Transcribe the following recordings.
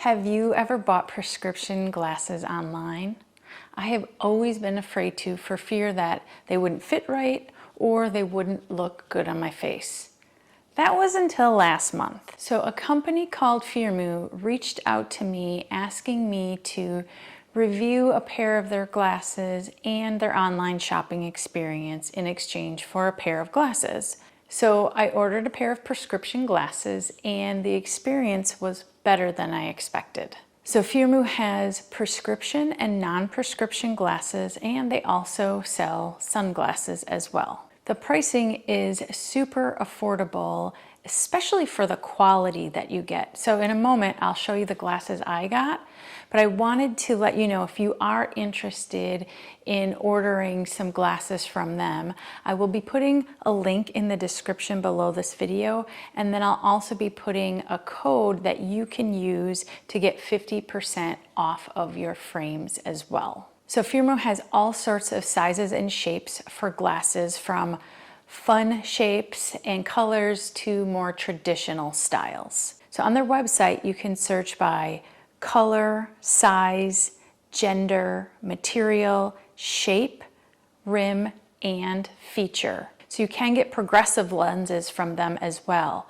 Have you ever bought prescription glasses online? I have always been afraid to for fear that they wouldn't fit right or they wouldn't look good on my face. That was until last month. So a company called Firmoo reached out to me asking me to review a pair of their glasses and their online shopping experience in exchange for a pair of glasses. So I ordered a pair of prescription glasses and the experience was better than I expected. So Firmoo has prescription and non-prescription glasses, and they also sell sunglasses as well. The pricing is super affordable, especially for the quality that you get. So in a moment, I'll show you the glasses I got, but I wanted to let you know if you are interested in ordering some glasses from them, I will be putting a link in the description below this video, and then I'll also be putting a code that you can use to get 50% off of your frames as well. So Firmoo has all sorts of sizes and shapes for glasses, from fun shapes and colors to more traditional styles. So on their website, you can search by color, size, gender, material, shape, rim, and feature. So you can get progressive lenses from them as well.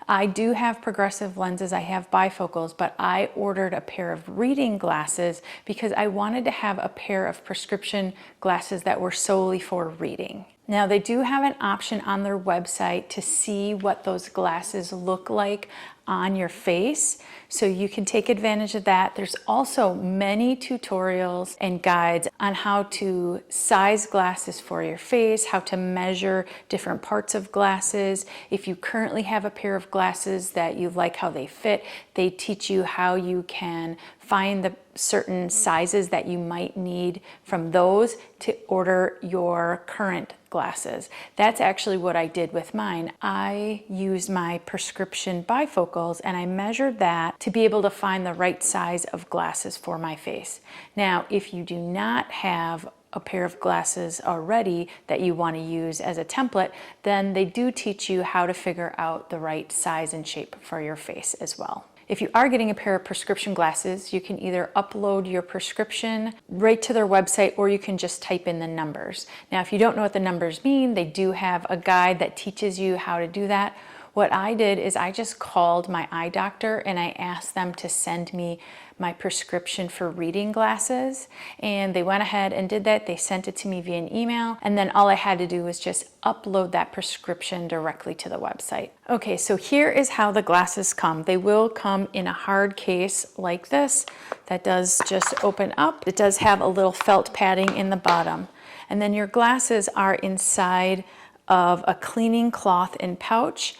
I do have progressive lenses, I have bifocals, but I ordered a pair of reading glasses because I wanted to have a pair of prescription glasses that were solely for reading. Now they do have an option on their website to see what those glasses look like on your face, so you can take advantage of that. There's also many tutorials and guides on how to size glasses for your face, how to measure different parts of glasses. If you currently have a pair of glasses that you like how they fit, they teach you how you can find the certain sizes that you might need from those to order your current glasses. That's actually what I did with mine. I used my prescription bifocals and I measured that to be able to find the right size of glasses for my face. Now, if you do not have a pair of glasses already that you want to use as a template, then they do teach you how to figure out the right size and shape for your face as well. If you are getting a pair of prescription glasses, you can either upload your prescription right to their website or you can just type in the numbers. Now, if you don't know what the numbers mean, they do have a guide that teaches you how to do that. What I did is I just called my eye doctor and I asked them to send me my prescription for reading glasses, and they went ahead and did that. They sent it to me via an email, and then all I had to do was just upload that prescription directly to the website. Okay, so here is how the glasses come. They will come in a hard case like this that does just open up. It does have a little felt padding in the bottom, and then your glasses are inside of a cleaning cloth and pouch.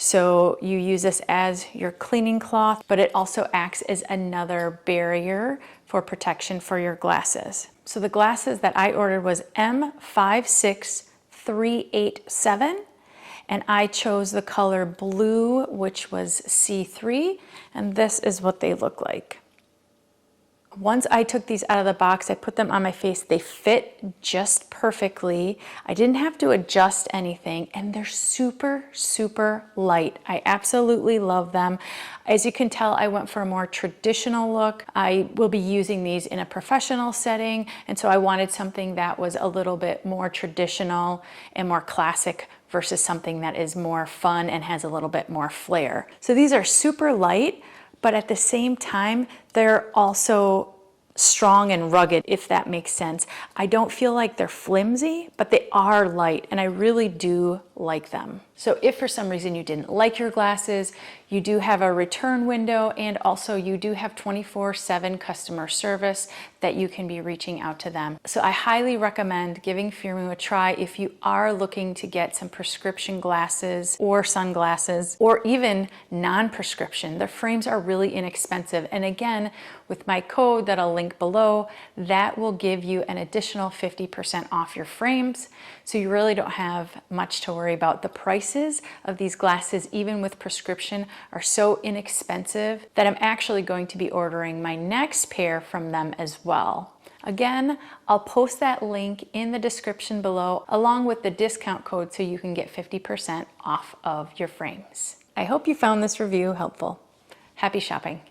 So you use this as your cleaning cloth, but it also acts as another barrier for protection for your glasses. So the glasses that I ordered was M56387, and I chose the color blue, which was C3, and this is what they look like. Once I took these out of the box, I put them on my face. They fit just perfectly. I didn't have to adjust anything, and they're super, super light. I absolutely love them. As you can tell, I went for a more traditional look. I will be using these in a professional setting, and so I wanted something that was a little bit more traditional and more classic versus something that is more fun and has a little bit more flair. So these are super light, but at the same time, they're also strong and rugged, if that makes sense. I don't feel like they're flimsy, but they are light, and I really do like them. So if for some reason you didn't like your glasses, you do have a return window, and also you do have 24/7 customer service that you can be reaching out to them. So I highly recommend giving Firmoo a try if you are looking to get some prescription glasses or sunglasses, or even non-prescription. The frames are really inexpensive, and again, with my code that I'll link below, that will give you an additional 50% off your frames. So you really don't have much to worry about. The prices of these glasses, even with prescription, are so inexpensive that I'm actually going to be ordering my next pair from them as well. Again, I'll post that link in the description below, along with the discount code so you can get 50% off of your frames. I hope you found this review helpful. Happy shopping.